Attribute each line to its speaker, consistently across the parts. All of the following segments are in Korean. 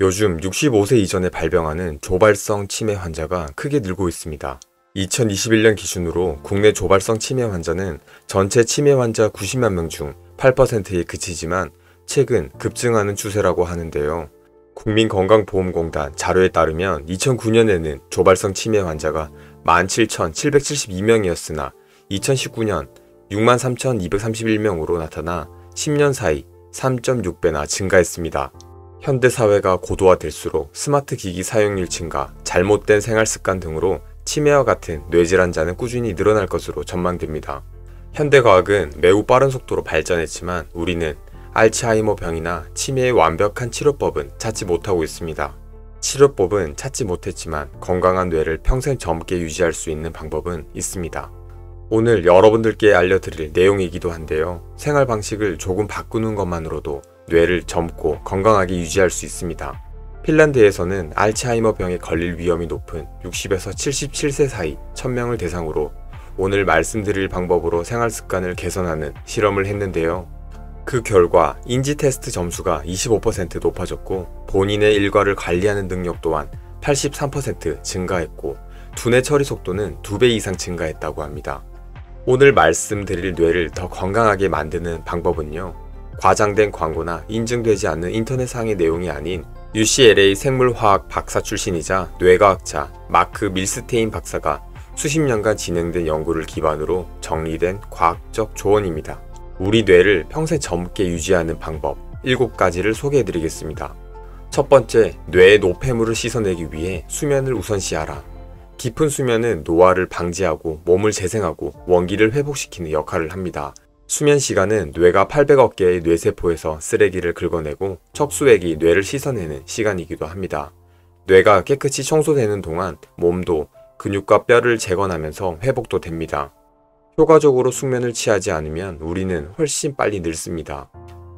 Speaker 1: 요즘 65세 이전에 발병하는 조발성 치매 환자가 크게 늘고 있습니다. 2021년 기준으로 국내 조발성 치매 환자는 전체 치매 환자 90만 명 중 8%에 그치지만 최근 급증하는 추세라고 하는데요. 국민건강보험공단 자료에 따르면 2009년에는 조발성 치매 환자가 17,772명이었으나 2019년 63,231명으로 나타나 10년 사이 3.6배나 증가했습니다. 현대사회가 고도화될수록 스마트 기기 사용률 증가, 잘못된 생활습관 등으로 치매와 같은 뇌질환자는 꾸준히 늘어날 것으로 전망됩니다. 현대과학은 매우 빠른 속도로 발전했지만 우리는 알츠하이머 병이나 치매의 완벽한 치료법은 찾지 못하고 있습니다. 치료법은 찾지 못했지만 건강한 뇌를 평생 젊게 유지할 수 있는 방법은 있습니다. 오늘 여러분들께 알려드릴 내용이기도 한데요. 생활 방식을 조금 바꾸는 것만으로도 뇌를 젊고 건강하게 유지할 수 있습니다. 핀란드에서는 알츠하이머 병에 걸릴 위험이 높은 60에서 77세 사이 1000명을 대상으로 오늘 말씀드릴 방법으로 생활 습관을 개선하는 실험을 했는데요. 그 결과 인지 테스트 점수가 25% 높아졌고 본인의 일과를 관리하는 능력 또한 83% 증가했고 두뇌 처리 속도는 2배 이상 증가했다고 합니다. 오늘 말씀드릴 뇌를 더 건강하게 만드는 방법은요. 과장된 광고나 인증되지 않는 인터넷상의 내용이 아닌 UCLA 생물화학 박사 출신이자 뇌과학자 마크 밀스테인 박사가 수십 년간 진행된 연구를 기반으로 정리된 과학적 조언입니다. 우리 뇌를 평생 젊게 유지하는 방법 7가지를 소개해드리겠습니다. 첫 번째, 뇌의 노폐물을 씻어내기 위해 수면을 우선시하라. 깊은 수면은 노화를 방지하고 몸을 재생하고 원기를 회복시키는 역할을 합니다. 수면 시간은 뇌가 800억 개의 뇌세포에서 쓰레기를 긁어내고 척수액이 뇌를 씻어내는 시간이기도 합니다. 뇌가 깨끗이 청소되는 동안 몸도 근육과 뼈를 재건하면서 회복도 됩니다. 효과적으로 숙면을 취하지 않으면 우리는 훨씬 빨리 늙습니다.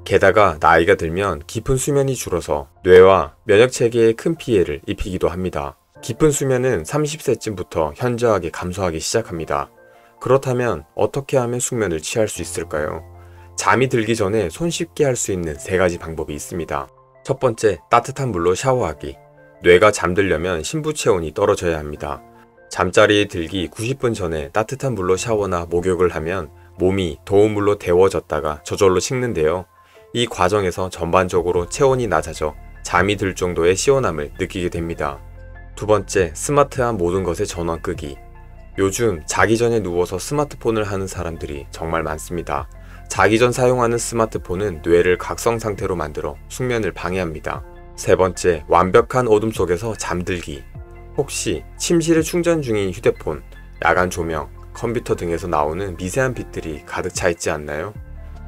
Speaker 1: 게다가 나이가 들면 깊은 수면이 줄어서 뇌와 면역체계에 큰 피해를 입히기도 합니다. 깊은 수면은 30세쯤부터 현저하게 감소하기 시작합니다. 그렇다면 어떻게 하면 숙면을 취할 수 있을까요? 잠이 들기 전에 손쉽게 할 수 있는 3가지 방법이 있습니다. 첫 번째, 따뜻한 물로 샤워하기. 뇌가 잠들려면 신부체온이 떨어져야 합니다. 잠자리에 들기 90분 전에 따뜻한 물로 샤워나 목욕을 하면 몸이 더운 물로 데워졌다가 저절로 식는데요. 이 과정에서 전반적으로 체온이 낮아져 잠이 들 정도의 시원함을 느끼게 됩니다. 두 번째, 스마트한 모든 것의 전원 끄기. 요즘 자기 전에 누워서 스마트폰을 하는 사람들이 정말 많습니다. 자기 전 사용하는 스마트폰은 뇌를 각성 상태로 만들어 숙면을 방해합니다. 세 번째, 완벽한 어둠 속에서 잠들기. 혹시 침실에 충전 중인 휴대폰, 야간 조명, 컴퓨터 등에서 나오는 미세한 빛들이 가득 차 있지 않나요?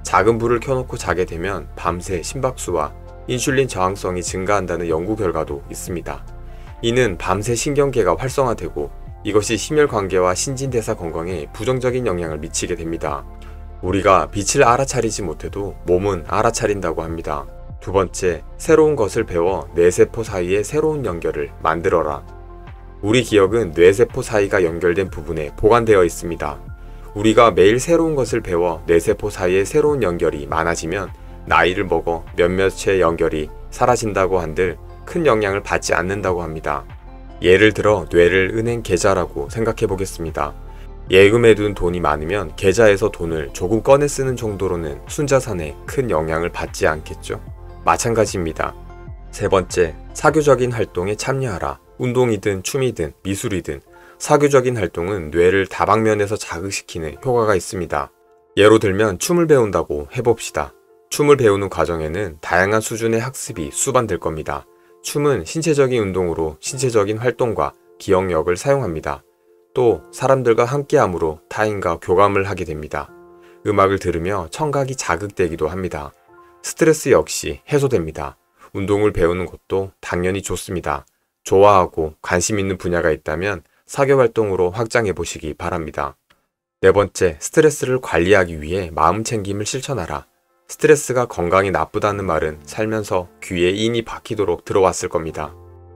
Speaker 1: 작은 불을 켜놓고 자게 되면 밤새 심박수와 인슐린 저항성이 증가한다는 연구 결과도 있습니다. 이는 밤새 신경계가 활성화되고 이것이 심혈관계와 신진대사 건강에 부정적인 영향을 미치게 됩니다. 우리가 빛을 알아차리지 못해도 몸은 알아차린다고 합니다. 두 번째, 새로운 것을 배워 뇌세포 사이에 새로운 연결을 만들어라. 우리 기억은 뇌세포 사이가 연결된 부분에 보관되어 있습니다. 우리가 매일 새로운 것을 배워 뇌세포 사이에 새로운 연결이 많아지면 나이를 먹어 몇몇의 연결이 사라진다고 한들 큰 영향을 받지 않는다고 합니다. 예를 들어 뇌를 은행 계좌라고 생각해 보겠습니다. 예금해둔 돈이 많으면 계좌에서 돈을 조금 꺼내 쓰는 정도로는 순자산에 큰 영향을 받지 않겠죠? 마찬가지입니다. 세 번째, 사교적인 활동에 참여하라. 운동이든 춤이든 미술이든 사교적인 활동은 뇌를 다방면에서 자극시키는 효과가 있습니다. 예로 들면 춤을 배운다고 해봅시다. 춤을 배우는 과정에는 다양한 수준의 학습이 수반될 겁니다. 춤은 신체적인 운동으로 신체적인 활동과 기억력을 사용합니다. 또 사람들과 함께함으로 타인과 교감을 하게 됩니다. 음악을 들으며 청각이 자극되기도 합니다. 스트레스 역시 해소됩니다. 운동을 배우는 것도 당연히 좋습니다. 좋아하고 관심 있는 분야가 있다면 사교활동으로 확장해 보시기 바랍니다. 네 번째, 스트레스를 관리하기 위해 마음챙김을 실천하라. 스트레스가 건강에 나쁘다는 말은 살면서 귀에 인이 박히도록 들어왔을 겁니다.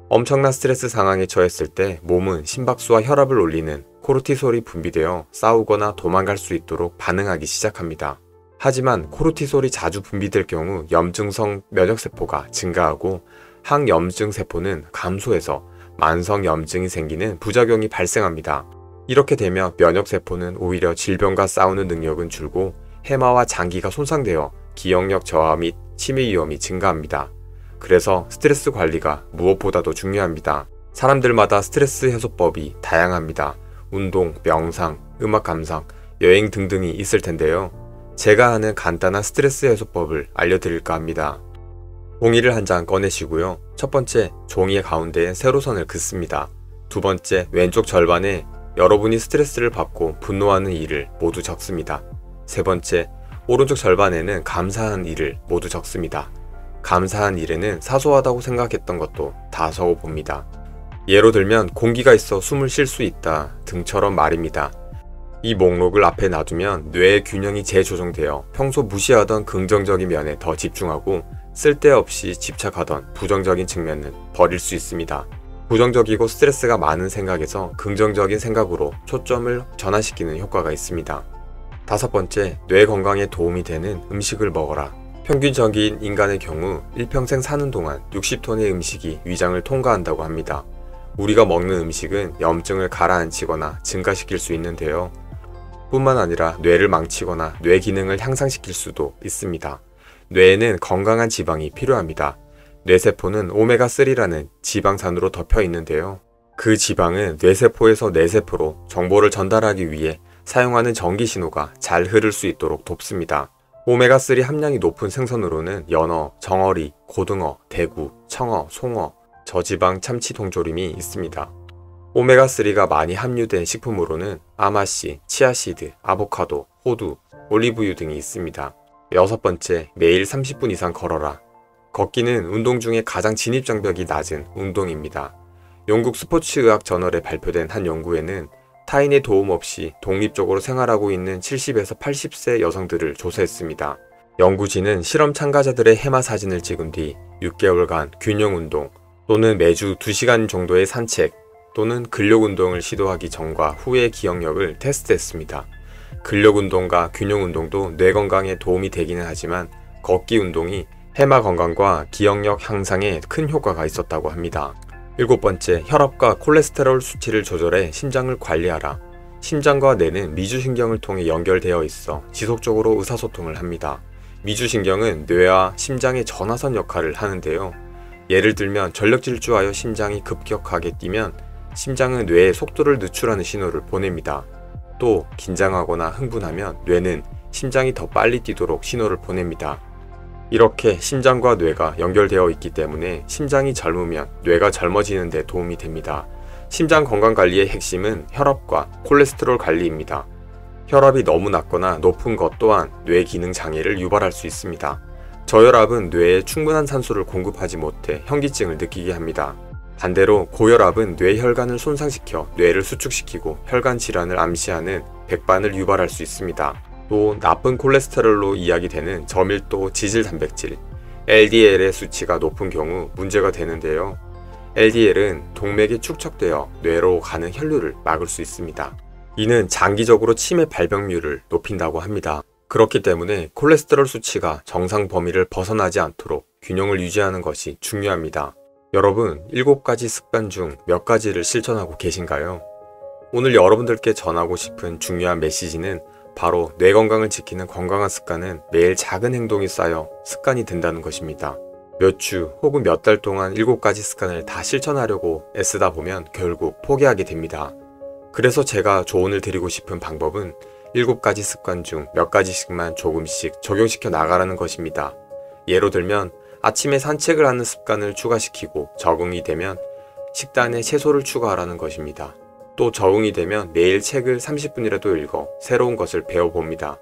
Speaker 1: 엄청난 스트레스 상황에 처했을 때 몸은 심박수와 혈압을 올리는 코르티솔이 분비되어 싸우거나 도망갈 수 있도록 반응하기 시작합니다. 하지만 코르티솔이 자주 분비될 경우 염증성 면역세포가 증가하고 항염증 세포는 감소해서 만성염증이 생기는 부작용이 발생합니다. 이렇게 되면 면역세포는 오히려 질병과 싸우는 능력은 줄고 해마와 장기가 손상되어 기억력 저하 및 치매 위험이 증가합니다. 그래서 스트레스 관리가 무엇보다도 중요합니다. 사람들마다 스트레스 해소법이 다양합니다. 운동, 명상, 음악 감상, 여행 등등이 있을 텐데요. 제가 하는 간단한 스트레스 해소법을 알려드릴까 합니다. 종이를 한 장 꺼내시고요. 첫 번째, 종이의 가운데에 세로선을 긋습니다. 두 번째, 왼쪽 절반에 여러분이 스트레스를 받고 분노하는 일을 모두 적습니다. 세 번째, 오른쪽 절반에는 감사한 일을 모두 적습니다. 감사한 일에는 사소하다고 생각했던 것도 다 적어봅니다. 예로 들면 공기가 있어 숨을 쉴 수 있다 등처럼 말입니다. 이 목록을 앞에 놔두면 뇌의 균형이 재조정되어 평소 무시하던 긍정적인 면에 더 집중하고 쓸데없이 집착하던 부정적인 측면은 버릴 수 있습니다. 부정적이고 스트레스가 많은 생각에서 긍정적인 생각으로 초점을 전환시키는 효과가 있습니다. 다섯 번째, 뇌 건강에 도움이 되는 음식을 먹어라. 평균적인 인간의 경우 일평생 사는 동안 60톤의 음식이 위장을 통과한다고 합니다. 우리가 먹는 음식은 염증을 가라앉히거나 증가시킬 수 있는데요. 뿐만 아니라 뇌를 망치거나 뇌 기능을 향상시킬 수도 있습니다. 뇌에는 건강한 지방이 필요합니다. 뇌세포는 오메가3라는 지방산으로 덮여 있는데요. 그 지방은 뇌세포에서 뇌세포로 정보를 전달하기 위해 사용하는 전기 신호가 잘 흐를 수 있도록 돕습니다. 오메가3 함량이 높은 생선으로는 연어, 정어리, 고등어, 대구, 청어, 송어, 저지방 참치 동조림이 있습니다. 오메가3가 많이 함유된 식품으로는 아마씨, 치아씨드, 아보카도, 호두, 올리브유 등이 있습니다. 여섯 번째, 매일 30분 이상 걸어라. 걷기는 운동 중에 가장 진입장벽이 낮은 운동입니다. 영국 스포츠의학 저널에 발표된 한 연구에는 타인의 도움 없이 독립적으로 생활하고 있는 70에서 80세 여성들을 조사했습니다. 연구진은 실험 참가자들의 해마 사진을 찍은 뒤 6개월간 균형 운동 또는 매주 2시간 정도의 산책 또는 근력 운동을 시도하기 전과 후의 기억력을 테스트했습니다. 근력 운동과 균형 운동도 뇌 건강에 도움이 되기는 하지만 걷기 운동이 해마 건강과 기억력 향상에 큰 효과가 있었다고 합니다. 일곱 번째, 혈압과 콜레스테롤 수치를 조절해 심장을 관리하라. 심장과 뇌는 미주신경을 통해 연결되어 있어 지속적으로 의사소통을 합니다. 미주신경은 뇌와 심장의 전화선 역할을 하는데요. 예를 들면 전력 질주하여 심장이 급격하게 뛰면 심장은 뇌에 속도를 늦추라는 신호를 보냅니다. 또 긴장하거나 흥분하면 뇌는 심장이 더 빨리 뛰도록 신호를 보냅니다. 이렇게 심장과 뇌가 연결되어 있기 때문에 심장이 젊으면 뇌가 젊어지는 데 도움이 됩니다. 심장 건강 관리의 핵심은 혈압과 콜레스테롤 관리입니다. 혈압이 너무 낮거나 높은 것 또한 뇌 기능 장애를 유발할 수 있습니다. 저혈압은 뇌에 충분한 산소를 공급하지 못해 현기증을 느끼게 합니다. 반대로 고혈압은 뇌혈관을 손상시켜 뇌를 수축시키고 혈관 질환을 암시하는 백반을 유발할 수 있습니다. 또 나쁜 콜레스테롤로 이야기되는 저밀도 지질 단백질 LDL의 수치가 높은 경우 문제가 되는데요. LDL은 동맥에 축적되어 뇌로 가는 혈류를 막을 수 있습니다. 이는 장기적으로 치매 발병률을 높인다고 합니다. 그렇기 때문에 콜레스테롤 수치가 정상 범위를 벗어나지 않도록 균형을 유지하는 것이 중요합니다. 여러분, 7가지 습관 중 몇 가지를 실천하고 계신가요? 오늘 여러분들께 전하고 싶은 중요한 메시지는 바로 뇌 건강을 지키는 건강한 습관은 매일 작은 행동이 쌓여 습관이 된다는 것입니다. 몇 주 혹은 몇 달 동안 7가지 습관을 다 실천하려고 애쓰다 보면 결국 포기하게 됩니다. 그래서 제가 조언을 드리고 싶은 방법은 7가지 습관 중 몇 가지씩만 조금씩 적용시켜 나가라는 것입니다. 예로 들면 아침에 산책을 하는 습관을 추가시키고 적응이 되면 식단에 채소를 추가하라는 것입니다. 또 적응이 되면 매일 책을 30분이라도 읽어 새로운 것을 배워봅니다.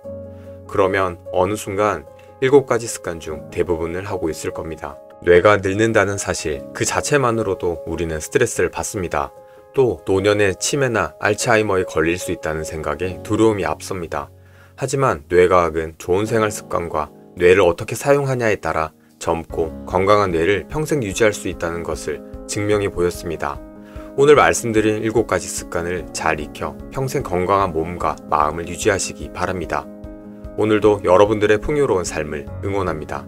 Speaker 1: 그러면 어느 순간 7가지 습관 중 대부분을 하고 있을 겁니다. 뇌가 늙는다는 사실 그 자체만으로도 우리는 스트레스를 받습니다. 또 노년에 치매나 알츠하이머에 걸릴 수 있다는 생각에 두려움이 앞섭니다. 하지만 뇌과학은 좋은 생활 습관과 뇌를 어떻게 사용하냐에 따라 젊고 건강한 뇌를 평생 유지할 수 있다는 것을 증명해 보였습니다. 오늘 말씀드린 7가지 습관을 잘 익혀 평생 건강한 몸과 마음을 유지하시기 바랍니다. 오늘도 여러분들의 풍요로운 삶을 응원합니다.